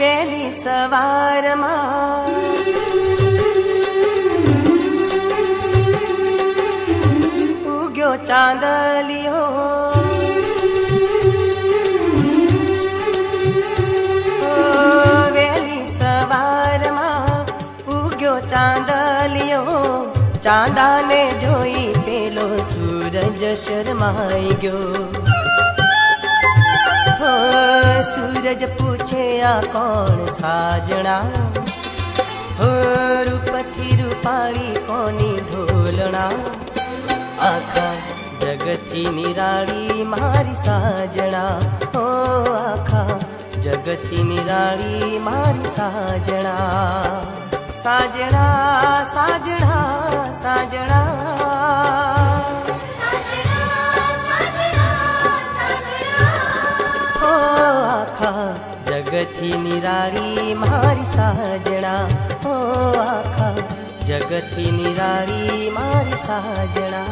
वेली सवार मां उग्यो चांदलियो वेली सवार मां उग्यो चांदलियो चांदा ने जोई पेलो सूरज शर्माई गयो। हो सूरज पूछे आ कौन साजणा हो रूप थी रूपाली कोनी ढोलना आखा जगती निराली मारी साजणा हो आखा जगती निराली मारी साजणा साजणा साजणा साजणा हो आखा जगती निराली मारी साजणा हो आखा जगती निराली मारी साजणा।